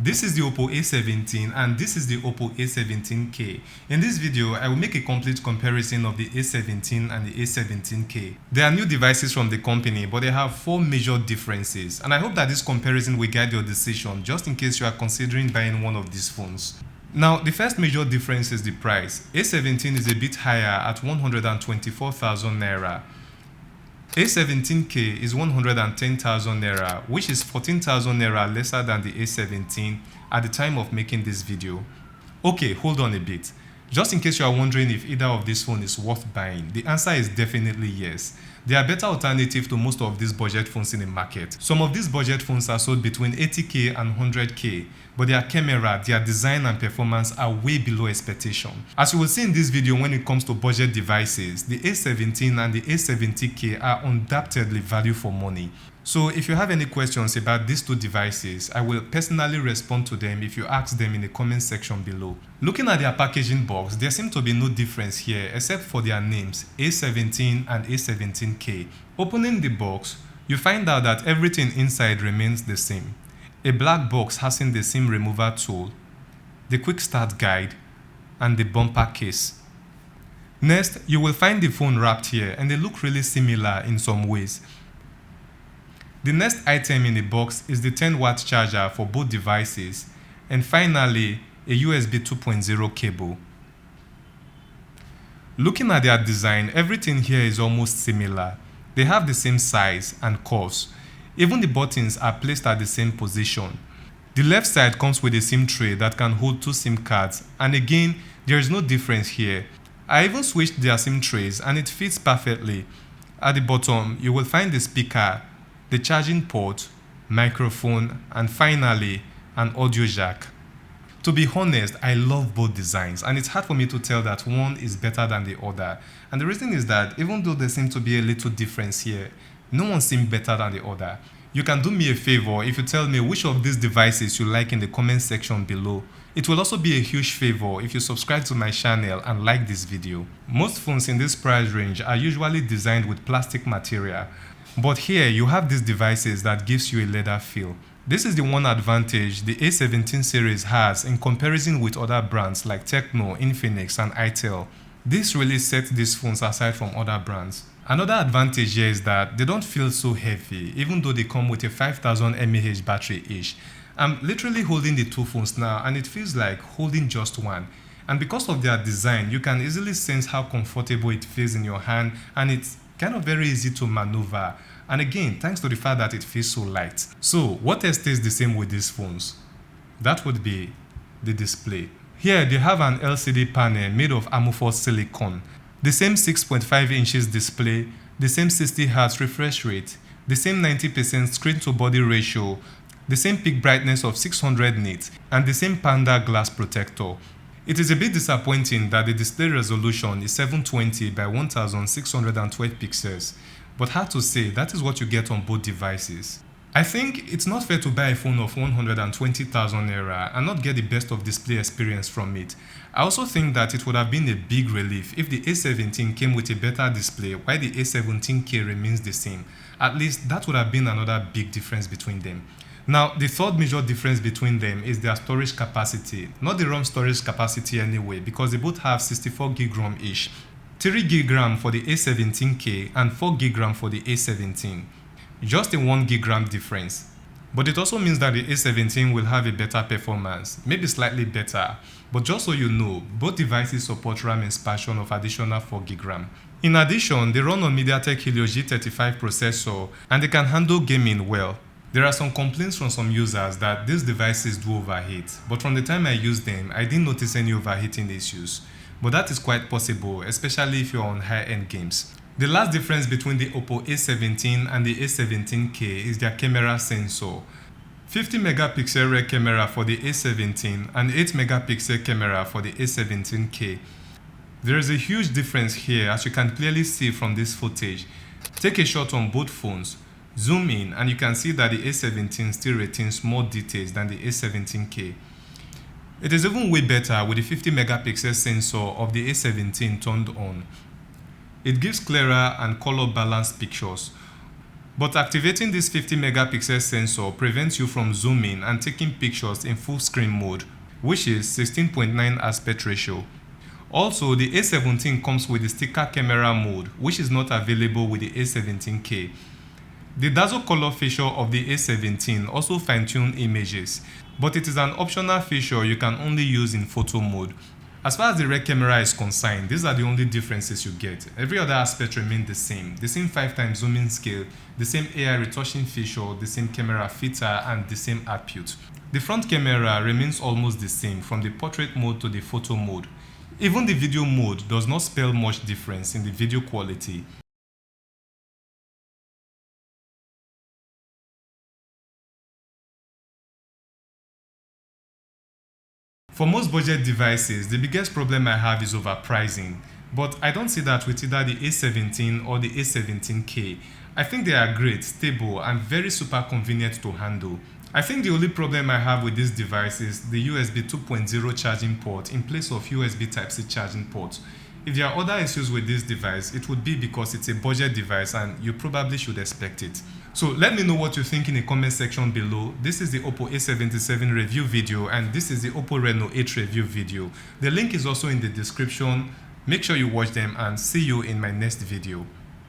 This is the Oppo A17 and this is the Oppo A17k. In this video, I will make a complete comparison of the A17 and the A17k. They are new devices from the company, but they have 4 major differences, and I hope that this comparison will guide your decision just in case you are considering buying one of these phones. Now, the first major difference is the price. A17 is a bit higher at 124,000 naira. A17k is 110,000 naira, which is 14,000 naira lesser than the A17 at the time of making this video. Okay, hold on a bit. Just in case you are wondering if either of these phones is worth buying, the answer is definitely yes. They are better alternative to most of these budget phones in the market. Some of these budget phones are sold between 80k and 100k, but their camera, their design and performance are way below expectation. As you will see in this video, when it comes to budget devices, the A17 and the A70k are undoubtedly value for money. So if you have any questions about these two devices, I will personally respond to them if you ask them in the comment section below. Looking at their packaging box, there seems to be no difference here except for their names, A17 and A17k. Opening the box, you find out that everything inside remains the same. A black box having the SIM remover tool, the quick start guide, and the bumper case. Next, you will find the phone wrapped here, and they look really similar in some ways. The next item in the box is the 10-watt charger for both devices, and finally, a USB 2.0 cable. Looking at their design, everything here is almost similar. They have the same size and curves. Even the buttons are placed at the same position. The left side comes with a SIM tray that can hold 2 SIM cards, and again, there is no difference here. I even switched their SIM trays and it fits perfectly. At the bottom, you will find the speaker, the charging port, microphone, and finally, an audio jack. To be honest, I love both designs, and it's hard for me to tell that one is better than the other. And the reason is that even though there seems to be a little difference here, no one seems better than the other. You can do me a favor if you tell me which of these devices you like in the comment section below. It will also be a huge favor if you subscribe to my channel and like this video. Most phones in this price range are usually designed with plastic material, but here you have these devices that gives you a leather feel. This is the one advantage the A17 series has in comparison with other brands like Tecno, Infinix, and Itel. This really sets these phones aside from other brands. Another advantage here is that they don't feel so heavy, even though they come with a 5000 mAh battery each. I'm literally holding the two phones now and it feels like holding just one. And because of their design, you can easily sense how comfortable it feels in your hand, and it's kind of very easy to maneuver. And again, thanks to the fact that it feels so light. So what else stays the same with these phones? That would be the display. Here they have an LCD panel made of amorphous silicone. The same 6.5 inches display, the same 60Hz refresh rate, the same 90% screen to body ratio, the same peak brightness of 600 nits, and the same Panda glass protector. It is a bit disappointing that the display resolution is 720 by 1612 pixels, but hard to say that is what you get on both devices. I think it's not fair to buy a phone of 120,000 naira and not get the best of display experience from it. I also think that it would have been a big relief if the A17 came with a better display while the A17k remains the same. At least that would have been another big difference between them. Now, the third major difference between them is their storage capacity. Not the ROM storage capacity anyway, because they both have 64GB ROM each. 3GB RAM for the A17k and 4GB RAM for the A17. Just a 1GB RAM difference. But it also means that the A17 will have a better performance, maybe slightly better. But just so you know, both devices support RAM expansion of additional 4GB RAM. In addition, they run on MediaTek Helio G35 processor and they can handle gaming well. There are some complaints from some users that these devices do overheat, but from the time I used them, I didn't notice any overheating issues. But that is quite possible, especially if you're on high-end games. The last difference between the Oppo A17 and the A17k is their camera sensor. 50 megapixel rear camera for the A17 and 8 megapixel camera for the A17k. There is a huge difference here, as you can clearly see from this footage. Take a shot on both phones, zoom in, and you can see that the A17 still retains more details than the A17k. It is even way better with the 50 megapixel sensor of the A17 turned on. It gives clearer and color balanced pictures. But activating this 50 megapixel sensor prevents you from zooming and taking pictures in full screen mode, which is 16.9 aspect ratio. Also, the A17 comes with the sticker camera mode, which is not available with the A17k. The dazzle color feature of the A17 also fine-tune images, but it is an optional feature you can only use in photo mode. As far as the rear camera is concerned, these are the only differences you get. Every other aspect remains the same 5x zooming scale, the same AI retouching feature, the same camera filter, and the same output. The front camera remains almost the same from the portrait mode to the photo mode. Even the video mode does not spell much difference in the video quality. For most budget devices, the biggest problem I have is overpricing, but I don't see that with either the A17 or the A17k. I think they are great, stable, and very super convenient to handle. I think the only problem I have with this device is the USB 2.0 charging port in place of USB Type-C charging port. If there are other issues with this device, it would be because it's a budget device and you probably should expect it. So let me know what you think in the comment section below. This is the Oppo A77 review video and this is the Oppo Reno 8 review video. The link is also in the description. Make sure you watch them and see you in my next video.